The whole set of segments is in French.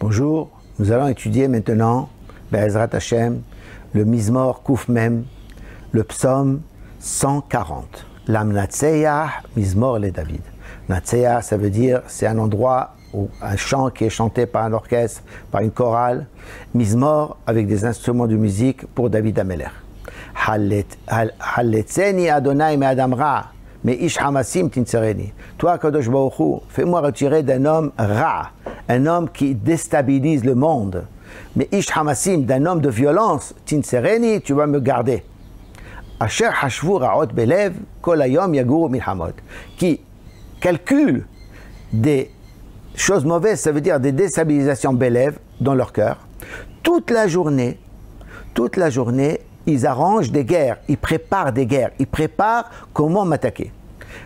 Bonjour, nous allons étudier maintenant, Be'ezrat Hashem, le Mizmor Kuf Mem, le psaume 140. L'Amnatseya Mizmor le David. Natseya, ça veut dire, c'est un endroit où un chant qui est chanté par un orchestre, par une chorale. Mizmor, avec des instruments de musique pour David Ameler. Haletzeni Adonai me Adam Ra, me Ish Hamasim Tinsereni. Toi, Kadosh Baruch Hu, fais-moi retirer d'un homme Ra, un homme qui déstabilise le monde. Mais Ish Hamasim, d'un homme de violence, Tinsereni, tu vas me garder. Asher Hashvu Ra'ot Belev, Kol Hayom Yaguru Milhamot. Qui calcule des choses mauvaises, ça veut dire des déstabilisations Belev dans leur cœur. Toute la journée, ils arrangent des guerres, ils préparent des guerres, ils préparent comment m'attaquer.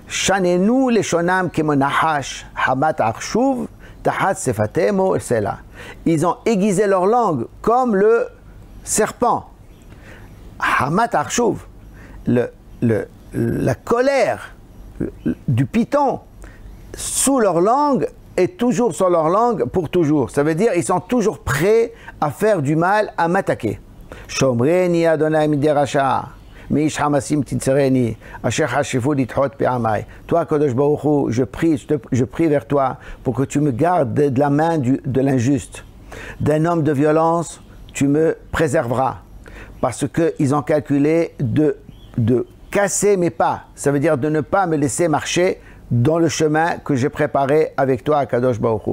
Shanenu leshonam kemonahash hamat arshuv tahat sefatemo sela. Ils ont aiguisé leur langue comme le serpent. Hamat arshuv, la colère du python sous leur langue est toujours sur leur langue pour toujours. Ça veut dire ils sont toujours prêts à faire du mal, à m'attaquer. Shomreni Adonai miderasha, meish hamasim tinsereni, asher hashivu lithot pe'amai. Toi, Kadosh Baruch Hu, je prie vers toi pour que tu me gardes de la main de l'injuste. D'un homme de violence, tu me préserveras. Parce qu'ils ont calculé de casser mes pas. Ça veut dire de ne pas me laisser marcher dans le chemin que j'ai préparé avec toi, Kadosh Baruch Hu.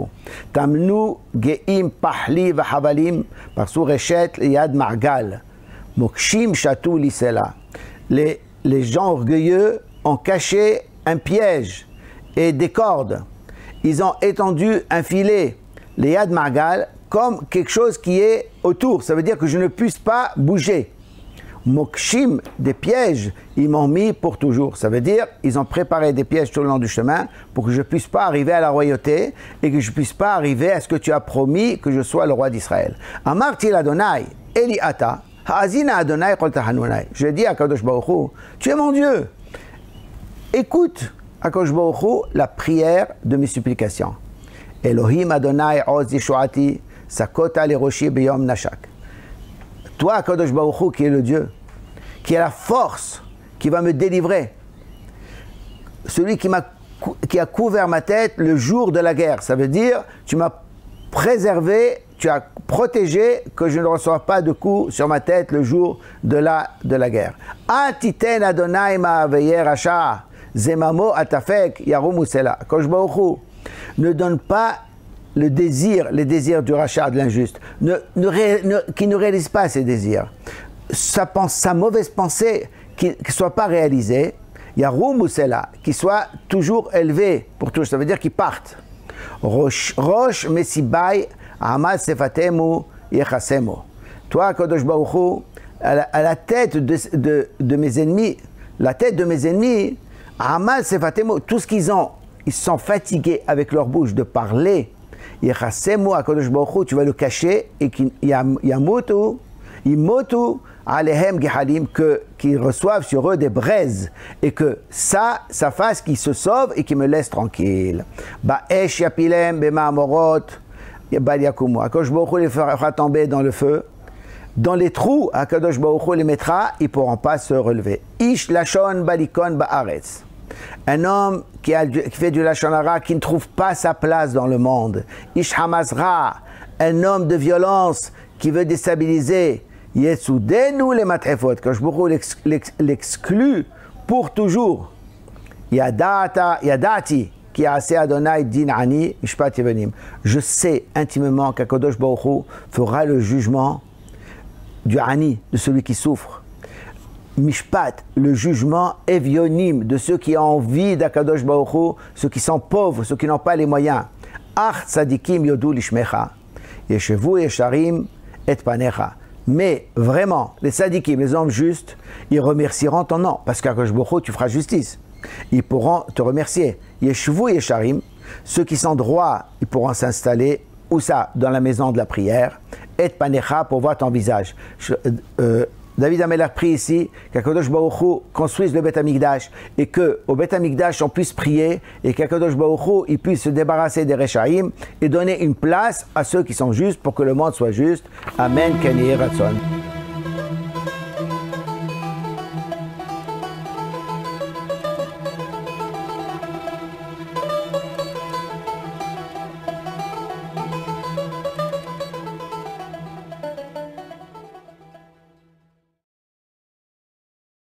Tamnu ge'im pahli v'havalim parsu reshet yad margal mokshim shatu lisela. Les gens orgueilleux ont caché un piège et des cordes. Ils ont étendu un filet, les yad margal, comme quelque chose qui est autour. Ça veut dire que je ne puisse pas bouger. Mokshim, des pièges, ils m'ont mis pour toujours. Ça veut dire, ils ont préparé des pièges tout le long du chemin pour que je ne puisse pas arriver à la royauté et que je ne puisse pas arriver à ce que tu as promis que je sois le roi d'Israël. Amarti l'Adonai, Eli ata, ha'azina Adonai kol tahanunai. Je dis à Kadosh Baruch Hu, tu es mon Dieu. Écoute, à Kadosh Baruch Hu, la prière de mes supplications. Elohim Adonai oz yeshuati, sakota leroshi beyom nashak. Toi, Kadosh Baruch Hu, qui est le Dieu, qui a la force, qui va me délivrer. Celui qui a couvert ma tête le jour de la guerre. Ça veut dire, tu m'as préservé, tu as protégé que je ne reçoive pas de coups sur ma tête le jour de la guerre. Atiten Adonai ma'aveyer rasha, zemamo atafek yarum usela. Kadosh Baruch Hu, ne donne pas les désirs du rachat de l'injuste, qui ne réalise pas ses désirs. Sa mauvaise pensée qui ne soit pas réalisée, Yarum Usela, qui soit toujours élevé pour toujours, ça veut dire qu'il parte. Rosh Mesibai Hamad Sefatemu Yechasemu. Toi, Kadosh Baruch Hu, à la tête de mes ennemis, Hamad Sefatemu, tout ce qu'ils ont, ils sont fatigués avec leur bouche de parler. Yechasemu Akadosh Baruch Hu, tu vas le cacher et qu'il imotu alehem gehalim, qu'ils reçoivent sur eux des braises et que ça fasse qu'ils se sauvent et qu'ils me laissent tranquille. Ba'esh yapilem bema'amorot bal yakumu. Akadosh Baruch Hu les fera tomber dans le feu. Dans les trous, Akadosh Baruch Hu les mettra, ils ne pourront pas se relever. Ish lashon balikon ba'aretz. Un homme qui fait du lashon hara, qui ne trouve pas sa place dans le monde. Ish hamazra, un homme de violence qui veut déstabiliser. Yetsudenu le matrefot, que je l'exclut pour toujours. Yadati, qui a assez Adonai din ani mishpat yevenim. Je sais intimement qu'Akadosh Baruch Hu fera le jugement du ani, de celui qui souffre. Mishpat, le jugement evionim de ceux qui ont envie d'Akadosh Baruch Hu, ceux qui sont pauvres, ceux qui n'ont pas les moyens. Ach tzadikim yodu lishmecha, yeshevu yesharim et panecha. Mais vraiment, les tzadikim, les hommes justes, ils remercieront ton nom, parce qu'Akadosh Baruch Hu, tu feras justice. Ils pourront te remercier. Yeshevu yesharim, ceux qui sont droits, ils pourront s'installer, où ça? Dans la maison de la prière, et panecha, pour voir ton visage. David Amelach prie ici qu'Akadosh Baruch Hu construise le Beth Amikdash et qu'au Beth Amikdash on puisse prier et qu'Akadosh Baruch Hu il puisse se débarrasser des Rechaim et donner une place à ceux qui sont justes pour que le monde soit juste. Amen. Ken Yeh Ratzon.